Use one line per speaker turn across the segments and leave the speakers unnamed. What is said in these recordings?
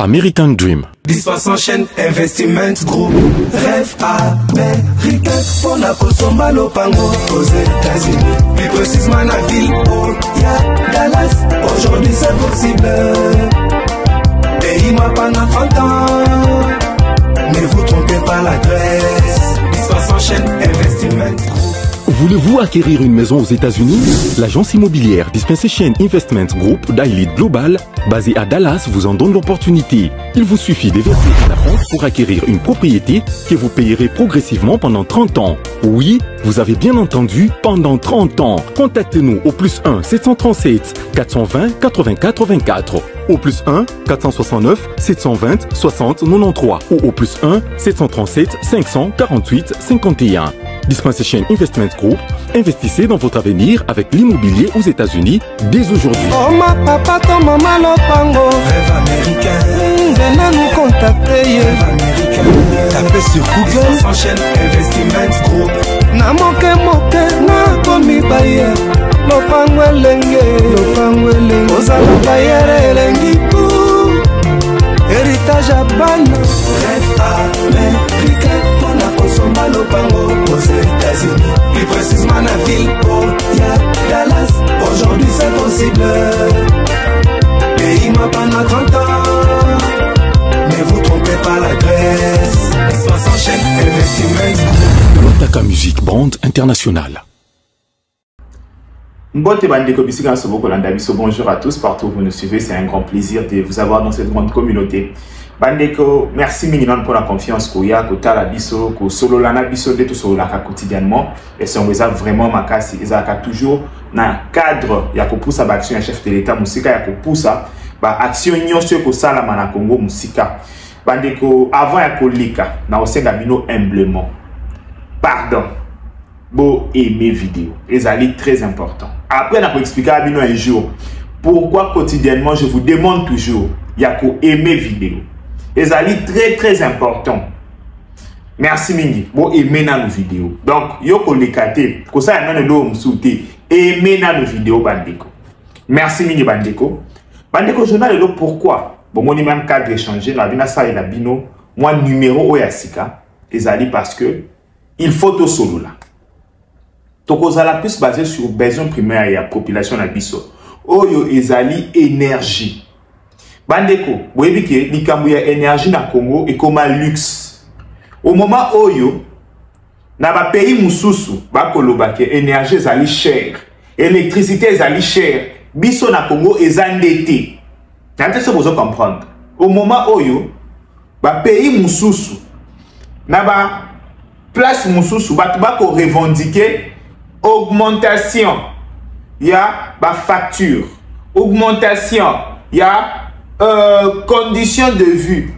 American Dream.
L'histoire s'enchaîne, Investment Group. Rêve américain, pour la Kosomba Lopango aux États-Unis. Plus précisément la ville où il y a Dallas. Aujourd'hui c'est possible. Pays moi pendant 30 ans. Ne vous trompez pas l'adresse. L'histoire s'enchaîne, Investment Group.
Voulez-vous acquérir une maison aux États-Unis? L'agence immobilière Dispensation Investment Group d'Elite Global, basée à Dallas, vous en donne l'opportunité. Il vous suffit de verser à la banque pour acquérir une propriété que vous payerez progressivement pendant 30 ans. Oui, vous avez bien entendu, pendant 30 ans. Contactez-nous au +1 737 420 84 24, au +1 469 720 60 93 ou au +1 737 548 51. Dispensation Investment Group, investissez dans votre avenir avec l'immobilier aux États-Unis dès aujourd'hui.
Oh ma papa, ton maman Lopango. Rêve américain. Venez nous contacter. Rêve américain. Tapez sur Google. S'enchaîne Investment Group. Na moke na komi baye. Lopango elenge. Lopango elenge. Ozala bayere elengi pou. Héritage à bana. Rêve américain. Pour la Kosomba Lopango aux États-Unis. Plus précisément la ville où il y a Dallas. Aujourd'hui c'est possible. Pays moi pendant 30 ans. Ne vous trompez pas l'adresse. L'histoire s'enchaîne, Investment.
Lotaka Music Brand International.
Bonjour à tous, partout où vous nous suivez, c'est un grand plaisir de vous avoir dans cette grande communauté. Bandeko, merci minimum pour la confiance qu'il y a, que tu as la biso, que solo lana biso de tout solo laka quotidiennement. Et si on vous a vraiment makasi, ils ont toujours dans le cadre, il y a que pousse à l'action un chef de l'État, musika, il y a que pousse à l'action nyonso que ça la mana Congo musika. Bandeko, avant il y a que lika, na osenga bino humblement. Pardon. Beau aimer vidéo. Et ça est très important. Après, on va expliquer à bino un jour pourquoi quotidiennement je vous demande toujours, il y a que aimer vidéo. Et ça est très important. Merci Mingi. Bon, aimer dans nos vidéos. Donc, yo ko lekate. Ko ça y a non souté. Aimer dans nos vidéos Bandeko. Merci Mingi Bandeko. Bandeko journal est pourquoi. Bon, mon même cadre échangé. La bina ça et la bino. Moi numéro oyasika. Et ça parce que il faut tout solo là. Donc, ça la plus basé sur besoin primaire et la population na biso. Oyo ezali énergie. Bandeko, vous voyez que likambo ya énergie na Congo est comme un luxe. Au moment oyo, na ba pays mususu, ba koloba ke énergie ezali cher, électricité ezali cher, biso na Congo ezandete. Nante se vous comprendre. Au moment oyo, ba pays mususu, na ba place mususu, ba ko revendiquer augmentation. Il y a ba facture, augmentation, il y a conditions de vue.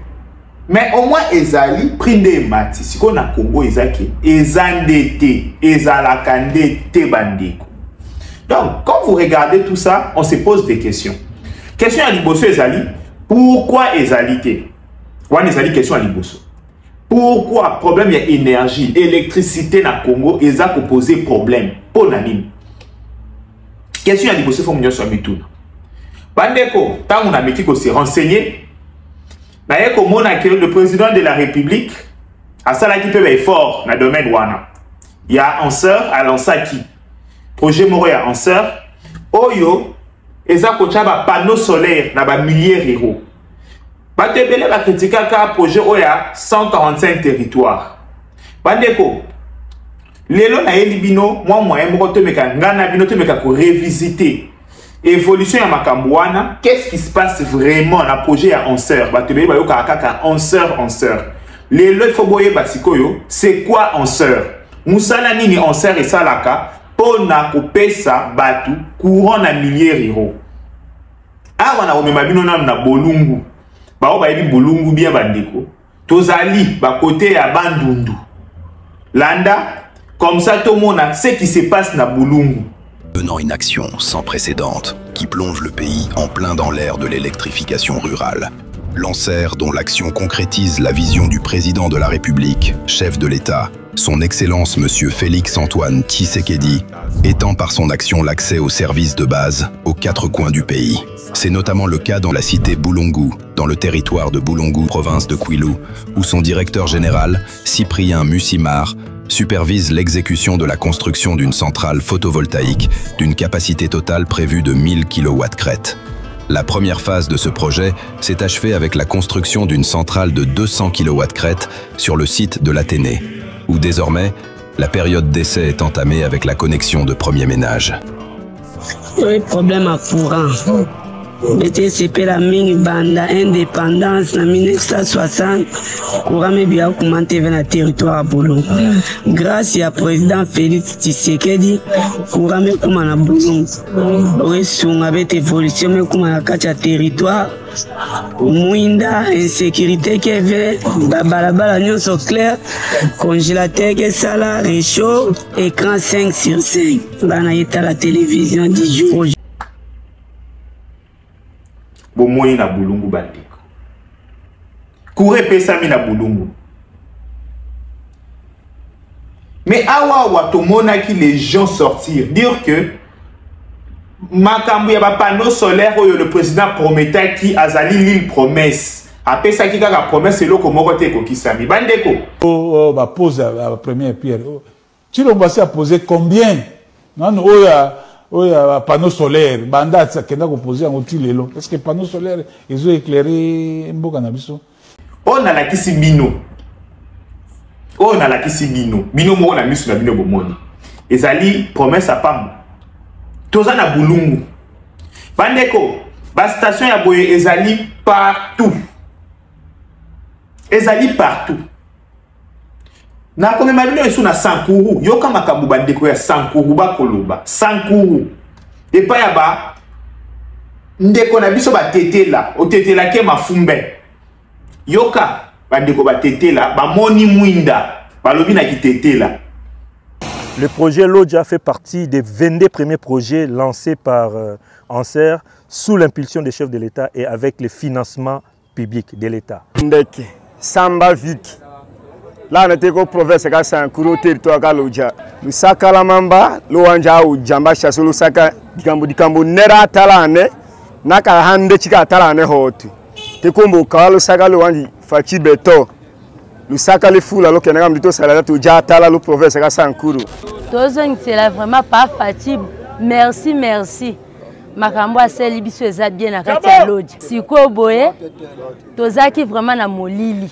Mais au moins ezali prix de mati. Si on a Congo ezaki ezandete, ezalakandete bandeko. Donc quand vous regardez tout ça, on se pose des questions. Question à liboso ezali, pourquoi ezalité? Wan ezali question à liboso. Pourquoi problème il y a énergie, électricité na Congo ezako poser problème pour nanine? Question à liboso faut m'nyo so mituna. Bandeko, tant on a mis qu'on s'est renseigné, d'ailleurs comme on a que le président de la République a ça là qui peut être fort dans le domaine wana. Il y a un sœur à Lansaki, projet Moria en sœur, Oyo, et ça coacha ba panneau solaire dans ba milliers d'euros. Batebele va critiquer un projet Oya 145 territoires. Bandeko, lelo na elibino, moi moko meka ngana bino to meka ko revisiter. Évolution à Makambouana, qu'est-ce qui se passe vraiment dans le projet à 11 heures? Les lois Foboye Basikoyo, c'est quoi 11 heures? Moussala nini 11 heures et salaka, pona kopesa batu, courant na milliers d'euros. Ah, on a omemabino na bolungu. Ba oba yebi bolungu bien bandeko. Tozali, ba côté à bandundu. Landa, comme ça tout le monde a ce qui se passe na bolungu.
Menant une action sans précédent qui plonge le pays en plein dans l'ère de l'électrification rurale. Lancer, dont l'action concrétise la vision du président de la République, chef de l'État, son Excellence Monsieur Félix-Antoine Tshisekedi, étend par son action l'accès aux services de base aux 4 coins du pays. C'est notamment le cas dans la cité Boulungu, dans le territoire de Boulongu, province de Kwilu, où son directeur général, Cyprien Mussimar, supervise l'exécution de la construction d'une centrale photovoltaïque d'une capacité totale prévue de 1000 kW-crête. La première phase de ce projet s'est achevée avec la construction d'une centrale de 200 kW-crête sur le site de l'Athénée, où désormais, la période d'essai est entamée avec la connexion de premiers ménages.
Il y a eu problème à courant. BTCP la mini banda indépendance en 1960, courant me bien augmenté vers le territoire à Boulongu. Grâce au président Félix Tshisekedi, courant me comme à Boulongu. Oui, on avait évolution me comme à quatre territoire. Mouinda, insécurité qui est balabala nyonso clair, congélateur qui est sala, réchaud, écran 5/5. Bana yeta la télévision 10 jours.
Bomoni na Boulongu bandeko. Kouré pesami na Boulongu. Mais awa tomona ki les gens sortir dire que makambu ya ba panneau solaire oyo le président promettait qui azali l'île promesse. Après ça qui kaka promesse lo ko moko te ko kisami bandeko.
Ba pose la première pierre. Tu l'as passé à poser combien? Non oya panneau solaire banda tsakenda ko poser en outil parce que panneau solaire ils ont éclairé mboka na biso.
On a la kisi bino. On a la kisi bino. Bino mo na misu na bino bomoni. Ezali promesse à pam. Toza na Boulongu. Bandeko, ba station ya boye ezali partout. Ezali partout. Na kome mabino esu na Sankuru, yoka makambu bandeko ya Sankuru ba koloba, Sankuru. Et pa ya ba ndeko na biso ba tetela, o tetela ke mafumbe. Yoka bandeko ba tetela, ba moni mwinda, ba lobi na ki tetela.
Le projet Lodja fait partie des 22 premiers projets lancés par ANSER sous l'impulsion des chefs de l'État et avec le financement public de l'État.
Ndeke, Samba Viki. Là, on était au province de Sankuru, territoire de Lodja. Nous savons la mamba, l'ouanja ou jamba chassou, nous savons dikambo nera talane, naka hande chika talane hotu. Te kombo kala, nous savons l'ouanji fachi beto. Nous savons les foules alors que nous avons dit que le province de Sankuru.
C'est vraiment pas fatigué. Merci, merci. Makambo a libiso eza bien na kati ya Lodja. Siko boye, tozaki vraiment na molili.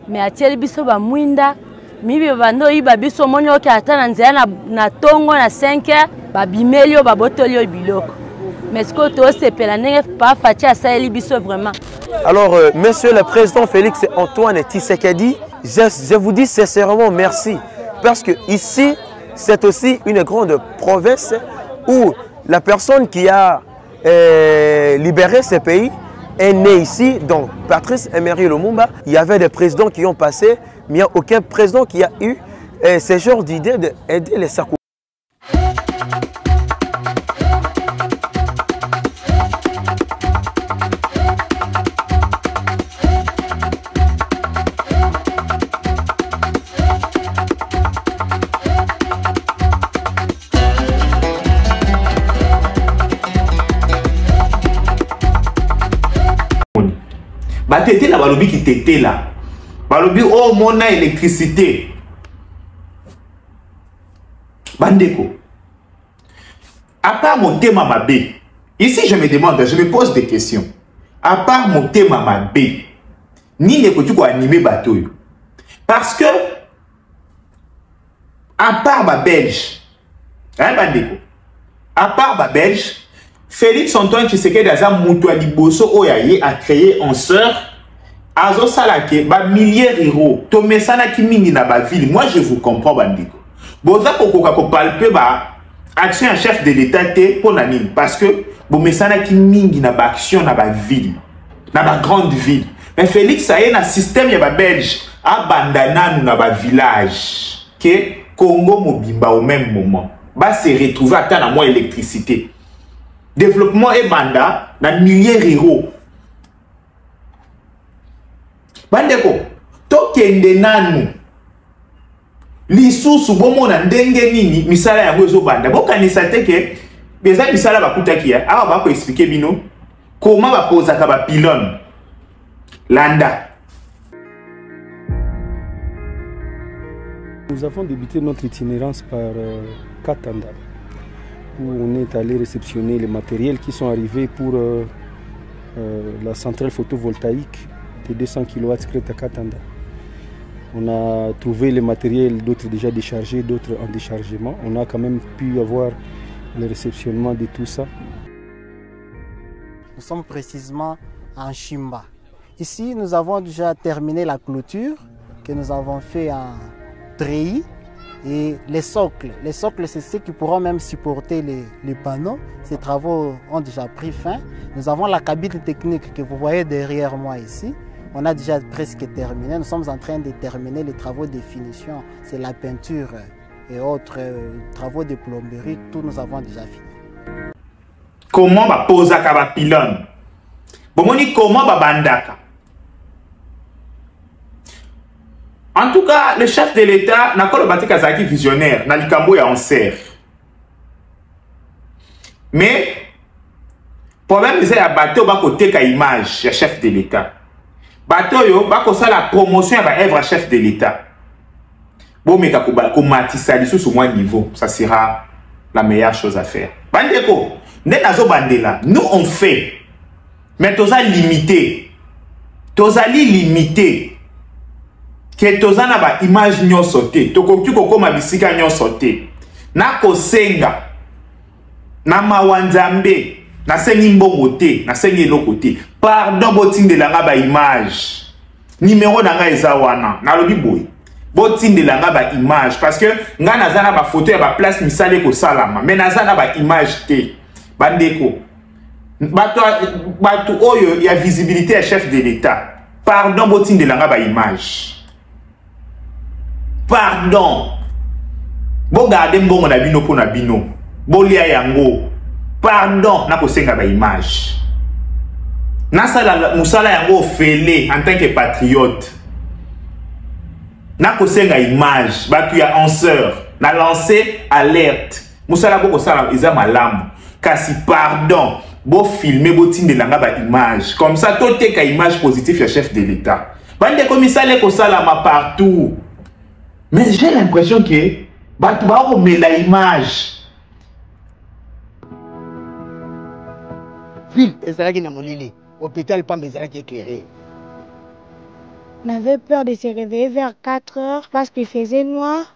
Mais atieli biso ba mwinda, mibi bando yiba biso monyo ke atana nzela na tongo na 5h, ba bimelio ba botolio biloko. Mais ce que to sepela ndenge pas fati asali biso vraiment.
Alors monsieur le président Félix Antoine Tshisekedi, je vous dis sincèrement merci parce que ici c'est aussi une grande province où la personne qui a libéré ce pays est née ici, donc Patrice Emery Lumumba. Il y avait des présidents qui ont passé, mais il n'y a aucun président qui a eu ce genre d'idée d'aider les Sakou.
Tété là, balobi qui tété là. Balobi oh mon électricité. Bandeko. À part mon thème mabé. Ici je me demande, je me pose des questions. À part mon thème mabé. Ni ne peux-tu quoi animer bateau. Parce que à part ma belge. Hein bandeko. À part ma belge. Félix Antoine Tshisekedi aza mutu a liboso oyaye a créé en sœur azo salake ba milliers d'euros to mesana ki mingi na ba ville. Moi je vous comprends bandiko. Boza kokoka ko palper ba action en chef de l'état te pour na nini parce que bo mesana ki mingi na ba action na ba ville na ba grande ville. Mais Félix a un système ya ba belge a bandana na ba village que Congo mobimba au même moment ba se retrouver à na moins électricité. Développement et banda dans milliers d'euros. Bandeko, tokende nanu. Lisusu bomo na ndenge nini misala ya bozo banda. Bokanisa teke beza misala bakuta kia. Awa bako expliquer bino comment ba posa ka ba pylone. Landa.
Nous avons débuté notre itinérance par Katanda, où on est allé réceptionner les matériels qui sont arrivés pour la centrale photovoltaïque de 200 kW Kreta Katanda. On a trouvé les matériels, d'autres déjà déchargés, d'autres en déchargement. On a quand même pu avoir le réceptionnement de tout ça.
Nous sommes précisément en Chimba. Ici, nous avons déjà terminé la clôture que nous avons fait en treillis et les socles. Les socles, c'est ceux qui pourront même supporter les panneaux. Ces travaux ont déjà pris fin. Nous avons la cabine technique que vous voyez derrière moi ici. On a déjà presque terminé. Nous sommes en train de terminer les travaux de finition. C'est la peinture et autres travaux de plomberie. Tout nous avons déjà fini.
Comment va poser un pylône? Comment va bandaka? En tout cas, le chef de l'État n'a pas le bâti Kazaki visionnaire, n'a likambo ya en serre. Mais, problème c'est la bateau va côté ka image, le chef de l'État. Bateau yo va ça la promotion va œuvre chef de l'État. Bon mais ko matisa li sous moins niveau, ça sera la meilleure chose à faire. Bandeko, ne nazo bandela, nous on fait. Mais toza limité. Toza limité. Que tozana ba image nyo sauté tokoki kokoma bisika nyo sauté na kosenga na mawanzambe na sengi mbongo te na sengi eloko te pardon botindelanga ba image numéro nanga eza wana na lobi boy botindelanga ba image parce que nga nazana ba photo ya ba place misale ko salama mais nazana ba image te bandeko bato oyo ya visibilité ya chef de l'État pardon botindelanga ba image. Pardon. Bo garde mbongo na bino po na bino. Bo lia yango. Pardon na kosenga ba image. Na sala musala yango fele en tant que patriote. Na kosenga image, ba tu ya answer, na lancer alerte. Musala boko sala eza malamu. Kasi pardon, bo filmer bo tindelanga ba image. Comme ça to te ka image positive ya chef de l'État. Bande commissaire ko sala ma partout. Mais j'ai l'impression que tu vas remettre l'image.
Ville, Ezalaki na monili. Hôpital pas Ezalaki éclairé.
On avait peur de se réveiller vers 4 heures parce qu'il faisait noir.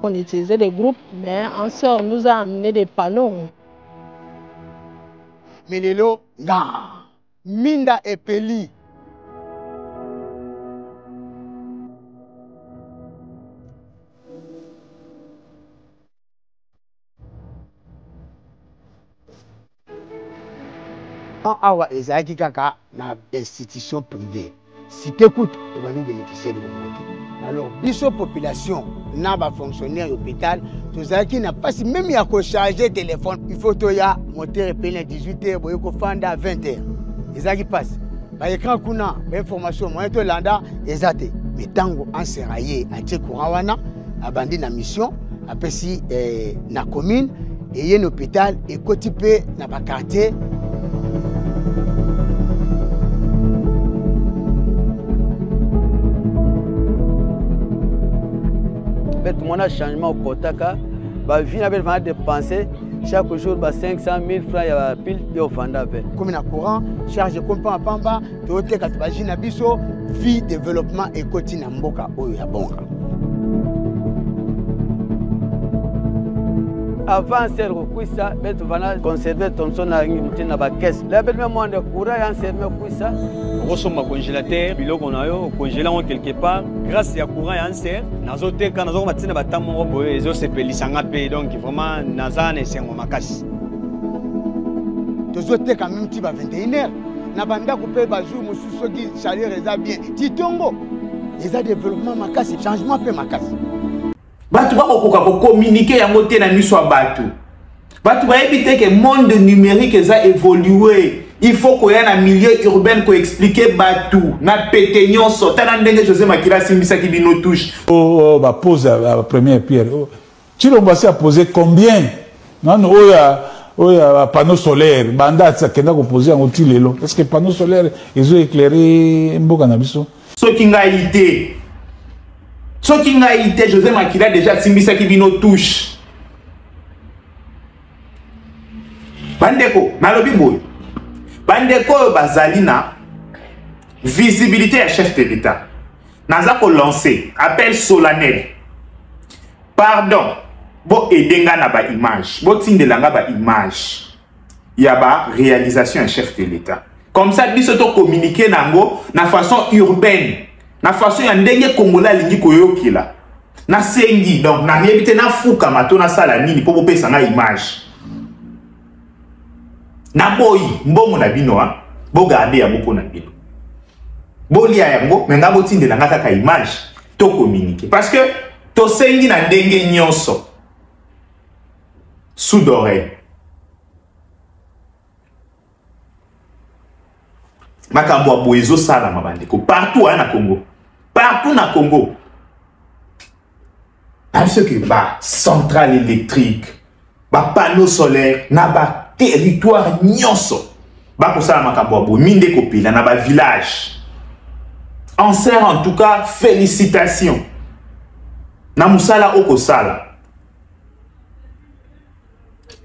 On utilisait des groupes, mais un sort nous a amené des panneaux.
Mais les lots, Minda et Peli. Awa ezaki kaka na institution privée. Si tu écoutes, tu vas nous bénéficier de mon. Alors, biso population, n'a pas fonctionnaire l'hôpital, tout ça qui n'a pas si même il y a qu'à charger téléphone, il faut que ya moteur est à 18h, il faut faire à 20h. Et ça qui passe. Bah écran kuna, information moyen to landa ezate. Mais tango en seraillé à Tchekurawana, abandonné la mission, après si na commune et y a un hôpital et côté na pas quartier.
Mon changement au Kotaka, bah vie n'avait pas dépensé chaque jour 500 000 francs à pile et au Fanda.
Comme un courant, charge comme à Pamba, Tote Katbaji Nabiso, vie, développement et quotidien Mboka Oya Bonga.
Avant de faire ça, tu vas conserver ton son à la caisse. Là, même moins de courant, on servait ça.
Ressomme ma congélateur, bilo qu'on a eu, congélant quelque part, grâce à courant et en serre, nous avons quand nous avons matin à battre mon robot, et ils se pélisanga pay, donc vraiment, Nazan et c'est mon macasse.
Tu as quand même petit à 21h. Nabanda coupé bazou, monsieur qui chaleur est bien. Titongo, les développement macasse, changement peu macasse.
Batu va communiquer à côté na miso batu. Batu va éviter que le monde numérique a évolué. Il faut qu'il y ait un milieu urbain qui explique batu. Na pété nyonso. Tana ndenge José Makila simbisa qui bino touche.
Bah pose la première pierre. Tu l'as passé à poser combien? Non, panneau solaire banda akenda koposer yango ti lelo est-ce que panneau solaire ezoéclaire mboka na biso
soki ngai te José Makila déjà simbisaki bino touche bandeko nalobi boye bandeko bazali na visibilité à chef de l'État naza ko lancer appel solennel pardon bo edenga na ba image bo tindelanga ba image ya ba réalisation à chef de l'État comme ça biso to communiquer nango na façon urbaine na façon ya ndenge kongola lingi koyokila na sengi donc na yebite na fuka mato na sala nini po bopesa na image na boyi mbongo na bino ha bo garder ya moko na bino bolia yango menga botindelanga kaka image to communiquer parce que to sengi na ndenge nyonso sous d'oreille makambo ya boezo sala mabandeko partout na Congo même ce que ba centrale électrique ba panneau solaire na ba territoire nyonso ba ko sala makambo ya bo minde ko pila na ba village en serre en tout cas félicitations na musala oko sala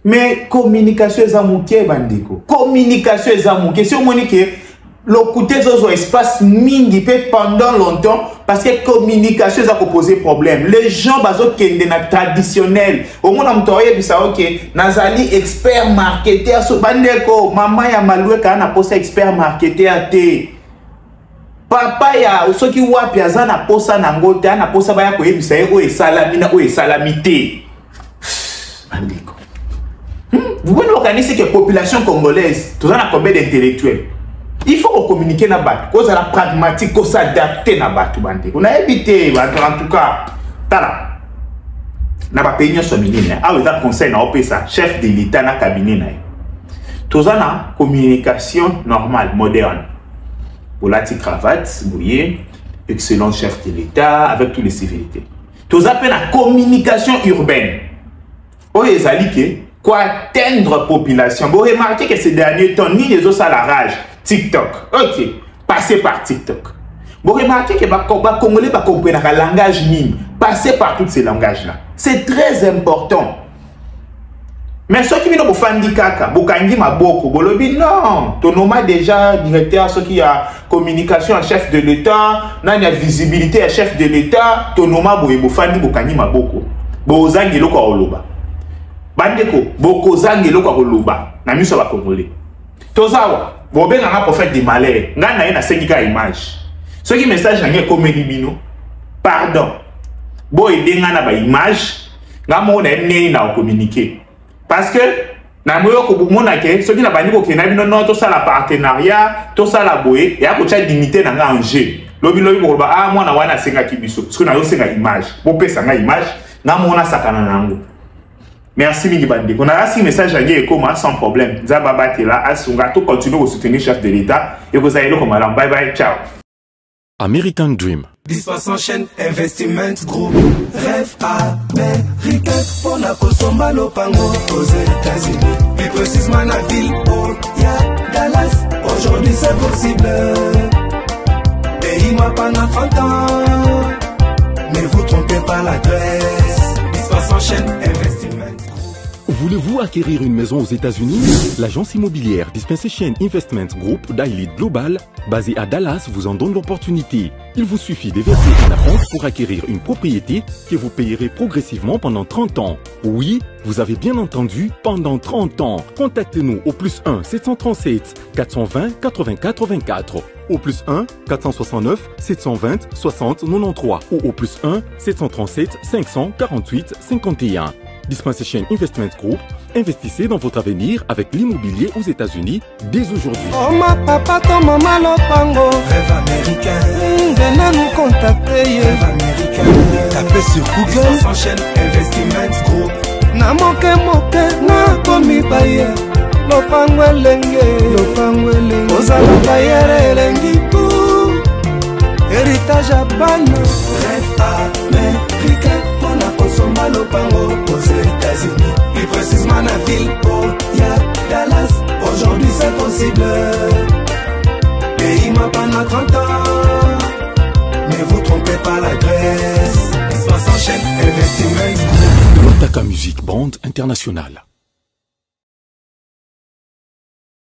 mais communication ezamuke bandeko communication ezamuke si omoni ke l'occulté zozo espace mingi pe pendant longtemps parce que communication ça poser problème les gens bazo kende na traditionnel au monde amtoye bisa OK nazali expert marketeur so bandeko mama ya malwe kana posa expert marketeur te papa ya soki wapi azana posa na ngote ana posa baya ko yebisa o esalamina o esalamité bandeko vous voyez l'organisme que population congolaise tout ça combien d'intellectuels il faut communiquer na bat cause la pragmatique cause s'adapter na bat bande on a évité en tout cas tala na ba pays nyonso minene a le conseil na opesa chef de l'état na cabinet na tout ça na communication normale moderne pour la cravate bouillé excellent chef de l'état avec tous les civilités tout ça peine la communication urbaine o ezali ke quoi atteindre population vous remarquez que ces derniers temps ni les autres à la rage TikTok, ok, passez par TikTok. Vous remarquez que les Congolais comprennent le langage mime, passez par tous ces langages-là. C'est très important. Mais ceux qui viennent au Fandikaka, Bokangi Maboko, Bolobi, non, ton nom déjà directeur, ceux qui a communication à chef de l'État, n'a visibilité à chef de l'État, ton nom Boebo Fandi Bokangi Maboko, Bozangi Loko Oloba. Bandeko, Bokozangi Loko Oloba, Namiso va Congolais. Tozawa. Bobe nga prophète de malheur nga na na sengika image ce qui message nga komeli bino pardon bo edenga na ba image nga mo na neni na communiquer parce que na moyo ko bomona ke ce qui na bani ko kena bino non to sala partenariat to sala boye ya ko cha dignité na nga en jeu lobi ko ba ah mwana wana senga kibiso ce que na yo senga image bo pesa nga image nga mo na sakana nango. Merci Mingi Bandeko. On a reçu un message à Guy Ekoma sans problème. Zababa Tela, Asunga, tout continue à soutenir le chef de l'État. Et vous allez le comme alors. Bye bye, ciao.
American Dream.
Dispense chaîne Investment Group. Rêve américain pour la Kosomba Lopango aux États-Unis. Plus précisément la ville où il y a Dallas. Aujourd'hui c'est possible. Pays moi pendant 30 ans. Ne vous trompez pas l'adresse. Dispense chaîne Investment.
Voulez-vous acquérir une maison aux États-Unis? L'agence immobilière Dispensation Investment Group d'Elite Global, basée à Dallas, vous en donne l'opportunité. Il vous suffit de verser un acompte pour acquérir une propriété que vous payerez progressivement pendant 30 ans. Oui, vous avez bien entendu, pendant 30 ans. Contactez-nous au +1 737 420 80 84, au +1 469 720 60 93 ou au +1 737 548 51. Dispensation Investment Group, investissez dans votre avenir avec l'immobilier aux États-Unis dès aujourd'hui.
Oh ma papa, ton maman lopango.
Rêve américain.
Venez nous contacter.
Rêve américain. Tapez sur Google. Dispense chaîne Investment Group.
Na moke na komi baye. Lopango elenge. Ozala baye elengi tout. Héritage à bana.
Rêve américain. Pour la Kosomba Lopango aux États-Unis. précisément la ville, oh, y'a Dallas, aujourd'hui c'est possible. Pays m'a pendant 30 ans, ne vous trompez pas l'adresse. Ça s'enchaîne, Investissement Group.
Lotaka Music Brand International.